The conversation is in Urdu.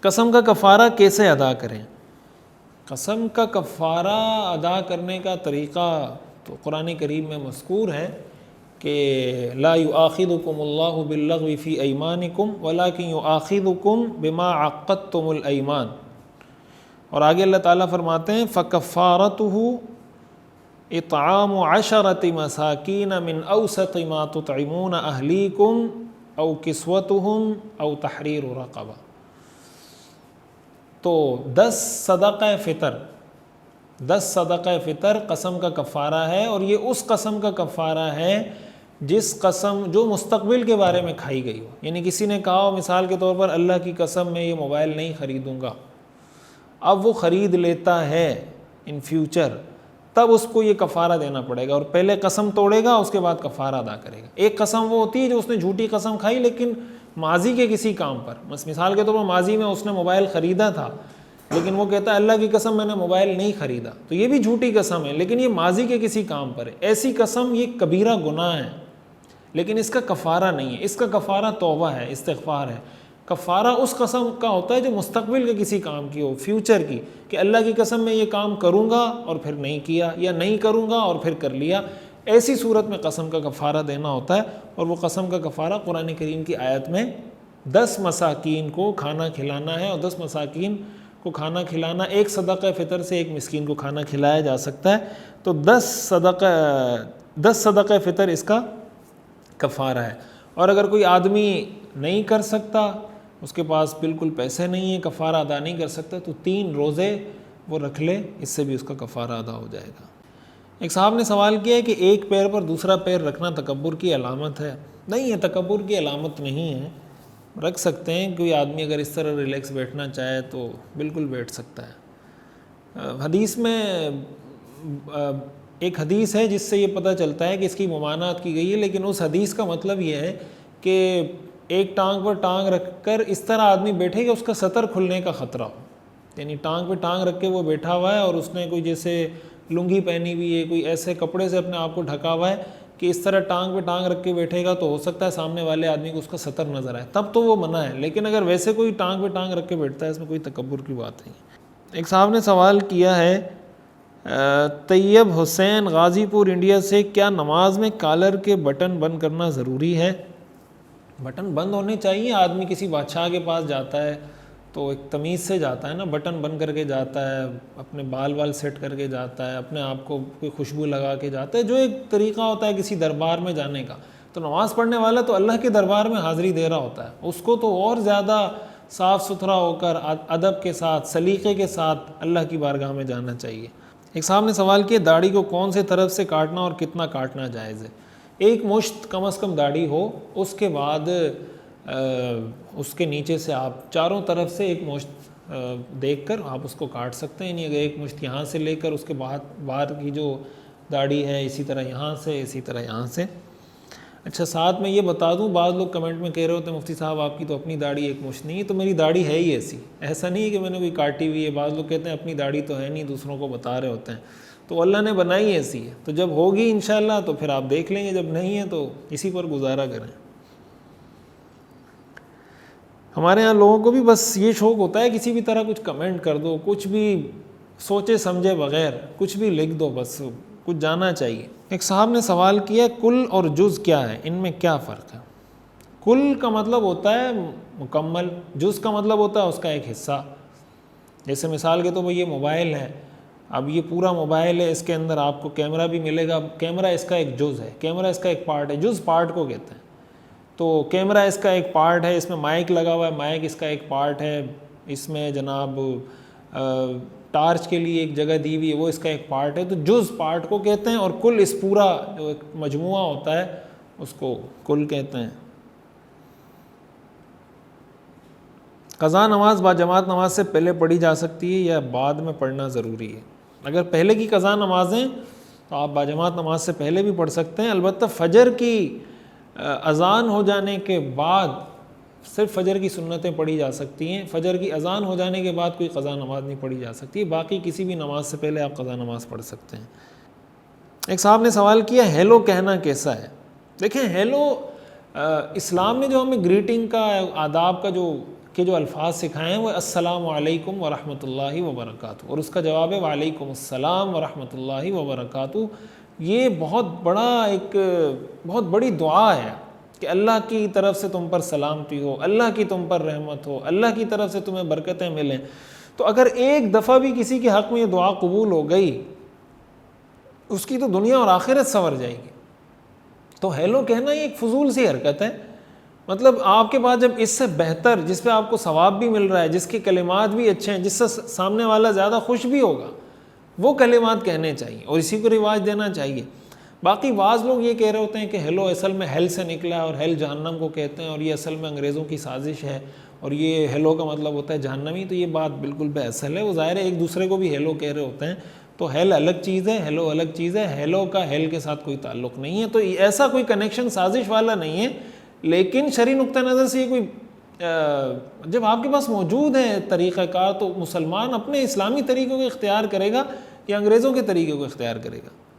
قسم کا کفارہ کیسے ادا کریں؟ قسم کا کفارہ ادا کرنے کا طریقہ تو قرآن کریم میں مذکور ہے کہ لا یؤاخذکم اللہ باللغو فی ایمانکم ولکن یؤاخذکم بما عقدتم الایمان، اور آگے اللہ تعالیٰ فرماتے ہیں فکفارتہ اطعام 10 مساکین من اوسط ما تطعمون اہلیکم او کسوتہم او تحریر رقبہ۔ تو 10 صدقہ فطر قسم کا کفارہ ہے، اور یہ اس قسم کا کفارہ ہے جس قسم جو مستقبل کے بارے میں کھائی گئی ہو۔ یعنی کسی نے کہا ہو مثال کے طور پر اللہ کی قسم میں یہ موبائل نہیں خریدوں گا، اب وہ خرید لیتا ہے ان فیوچر، تب اس کو یہ کفارہ دینا پڑے گا، اور پہلے قسم توڑے گا اس کے بعد کفارہ ادا کرے گا۔ ایک قسم وہ ہوتی ہے جو اس نے جھوٹی قسم کھائی لیکن ماضی کے کسی کام پر، مثال کے طور پر ماضی میں اس نے موبائل خریدا تھا لیکن وہ کہتا ہے اللہ کی قسم میں نے موبائل نہیں خریدا، تو یہ بھی جھوٹی قسم ہے لیکن یہ ماضی کے کسی کام پر ہے۔ ایسی قسم یہ کبیرہ گناہ ہے لیکن اس کا کفارہ نہیں ہے، اس کا کفارہ توبہ ہے، استغفار ہے۔ کفارہ اس قسم کا ہوتا ہے جو مستقبل کے کسی کام کی ہو، فیوچر کی، کہ اللہ کی قسم میں یہ کام کروں گا اور پھر نہیں کیا، یا نہیں کروں گا اور پھر کر لیا، ایسی صورت میں قسم کا کفارہ دینا ہوتا ہے۔ اور وہ قسم کا کفارہ قرآن کریم کی آیت میں 10 مساکین کو کھانا کھلانا ہے، اور 10 مساکین کو کھانا کھلانا، ایک صدقہ فطر سے ایک مسکین کو کھانا کھلایا جا سکتا ہے۔ تو 10 صدقہ فطر اس کا کفارہ ہے۔ اور اگر کوئی آدمی نہیں کر سکتا، اس کے پاس بالکل پیسے نہیں ہیں، کفارہ ادا نہیں کر سکتا، تو 3 روزے وہ رکھ لے، اس سے بھی اس کا کفارہ ادا ہو جائے گا۔ ایک صاحب نے سوال کیا ہے کہ ایک پیر پر دوسرا پیر رکھنا تکبر کی علامت ہے؟ نہیں ہے، تکبر کی علامت نہیں ہے، رکھ سکتے ہیں۔ کوئی آدمی اگر اس طرح ریلیکس بیٹھنا چاہے تو بالکل بیٹھ سکتا ہے۔ حدیث میں ایک حدیث ہے جس سے یہ پتہ چلتا ہے کہ اس کی ممانعت کی گئی ہے، لیکن اس حدیث کا مطلب یہ ہے کہ ایک ٹانگ پر ٹانگ رکھ کر اس طرح آدمی بیٹھے کہ اس کا سطر کھلنے کا خطرہ ہو، یعنی ٹانگ پہ ٹانگ رکھ کے وہ بیٹھا ہوا ہے اور اس نے کوئی جیسے لنگی پہنی ہوئی ہے، کوئی ایسے کپڑے سے اپنے آپ کو ڈھکا ہوا ہے کہ اس طرح ٹانگ پہ ٹانگ رکھ کے بیٹھے گا تو ہو سکتا ہے سامنے والے آدمی کو اس کا سطر نظر آئے، تب تو وہ منع ہے۔ لیکن اگر ویسے کوئی ٹانگ پہ ٹانگ رکھ کے بیٹھتا ہے، اس میں کوئی تکبر کی بات نہیں۔ ایک صاحب نے سوال کیا ہے طیب حسین غازی پور انڈیا سے، کیا نماز میں کالر کے بٹن بند کرنا ضروری ہے؟ بٹن بند ہونے چاہیے۔ آدمی کسی بادشاہ کے پاس جاتا ہے تو ایک تمیز سے جاتا ہے نا، بٹن بند کر کے جاتا ہے، اپنے بال سیٹ کر کے جاتا ہے، اپنے آپ کو کوئی خوشبو لگا کے جاتا ہے، جو ایک طریقہ ہوتا ہے کسی دربار میں جانے کا۔ تو نماز پڑھنے والا تو اللہ کے دربار میں حاضری دے رہا ہوتا ہے، اس کو تو اور زیادہ صاف ستھرا ہو کر ادب کے ساتھ، سلیقے کے ساتھ اللہ کی بارگاہ میں جانا چاہیے۔ ایک صاحب نے سوال کیا داڑھی کو کون سے طرف سے کاٹنا اور کتنا کاٹنا جائز ہے؟ ایک مشت کم از کم داڑھی ہو، اس کے بعد اس کے نیچے سے آپ چاروں طرف سے ایک مشت دیکھ کر آپ اس کو کاٹ سکتے ہیں، یعنی اگر ایک مشت یہاں سے لے کر اس کے باہر کی جو داڑھی ہے، اسی طرح یہاں سے، اسی طرح یہاں سے۔ اچھا ساتھ میں یہ بتا دوں، بعض لوگ کمنٹ میں کہہ رہے ہوتے ہیں مفتی صاحب آپ کی تو اپنی داڑھی ایک مشت نہیں ہے، تو میری داڑھی ہے ہی ایسی، ایسا نہیں ہے کہ میں نے کوئی کاٹی ہوئی ہے۔ بعض لوگ کہتے ہیں اپنی داڑھی تو ہے نہیں، دوسروں کو بتا رہے ہوتے ہیں، تو اللہ نے بنائی ایسی ہے، تو جب ہوگی انشاءاللہ تو پھر آپ دیکھ لیں گے، جب نہیں ہے تو اسی پر گزارا کریں۔ ہمارے ہاں لوگوں کو بھی بس یہ شوق ہوتا ہے کسی بھی طرح کچھ کمنٹ کر دو، کچھ بھی سوچے سمجھے بغیر کچھ بھی لکھ دو، بس کچھ جانا چاہیے۔ ایک صاحب نے سوال کیا کل اور جز کیا ہے، ان میں کیا فرق ہے؟ کل کا مطلب ہوتا ہے مکمل، جز کا مطلب ہوتا ہے اس کا ایک حصہ۔ جیسے مثال کے طور پر یہ موبائل ہے، اب یہ پورا موبائل ہے، اس کے اندر آپ کو کیمرہ بھی ملے گا، کیمرہ اس کا ایک جز ہے، کیمرہ اس کا ایک پارٹ ہے، جز پارٹ کو کہتے ہیں۔ تو کیمرہ اس کا ایک پارٹ ہے، اس میں مائک لگا ہوا ہے، مائک اس کا ایک پارٹ ہے، اس میں جناب ٹارچ کے لیے ایک جگہ دی ہوئی ہے، وہ اس کا ایک پارٹ ہے۔ تو جز پارٹ کو کہتے ہیں، اور کل اس پورا جو ایک مجموعہ ہوتا ہے اس کو کل کہتے ہیں۔ قضا نماز باجماعت نماز سے پہلے پڑھی جا سکتی ہے یا بعد میں پڑھنا ضروری ہے؟ اگر پہلے کی قضا نمازیں تو آپ باجماعت نماز سے پہلے بھی پڑھ سکتے ہیں، البتہ فجر کی اذان ہو جانے کے بعد صرف فجر کی سنتیں پڑھی جا سکتی ہیں، فجر کی اذان ہو جانے کے بعد کوئی قضا نماز نہیں پڑھی جا سکتی، باقی کسی بھی نماز سے پہلے آپ قضا نماز پڑھ سکتے ہیں۔ ایک صاحب نے سوال کیا ہیلو کہنا کیسا ہے؟ دیکھیں ہیلو اسلام نے جو ہمیں گریٹنگ کا، آداب کا جو کے جو الفاظ سکھائے ہیں وہ السلام علیکم ورحمۃ اللہ وبرکاتہ، اور اس کا جواب ہے وعلیکم السلام ورحمۃ اللہ وبرکاتہ۔ یہ بہت بڑی دعا ہے کہ اللہ کی طرف سے تم پر سلامتی ہو، اللہ کی تم پر رحمت ہو، اللہ کی طرف سے تمہیں برکتیں ملیں۔ تو اگر ایک دفعہ بھی کسی کے حق میں یہ دعا قبول ہو گئی، اس کی تو دنیا اور آخرت سنور جائے گی۔ تو ہیلو کہنا یہ ایک فضول سی حرکت ہے، مطلب آپ کے پاس جب اس سے بہتر، جس پہ آپ کو ثواب بھی مل رہا ہے، جس کے کلمات بھی اچھے ہیں، جس سے سامنے والا زیادہ خوش بھی ہوگا، وہ کلمات کہنے چاہیے اور اسی کو رواج دینا چاہیے۔ باقی بعض لوگ یہ کہہ رہے ہوتے ہیں کہ ہیلو اصل میں ہیل سے نکلا ہے اور ہیل جہنم کو کہتے ہیں، اور یہ اصل میں انگریزوں کی سازش ہے، اور یہ ہیلو کا مطلب ہوتا ہے جہنمی۔ تو یہ بات بالکل بے اصل ہے، وہ ظاہر ہے ایک دوسرے کو بھی ہیلو کہہ رہے ہوتے ہیں۔ تو ہیل الگ چیز ہے، ہیلو الگ چیز ہے، ہیلو کا ہیل کے ساتھ کوئی تعلق نہیں ہے۔ تو ایسا کوئی کنیکشن سازش والا نہیں ہے، لیکن شرعی نقطہ نظر سے یہ کوئی جب آپ کے پاس موجود ہے طریقہ کار، تو مسلمان اپنے اسلامی طریقوں کو اختیار کرے گا یا انگریزوں کے طریقے کو اختیار کرے گا؟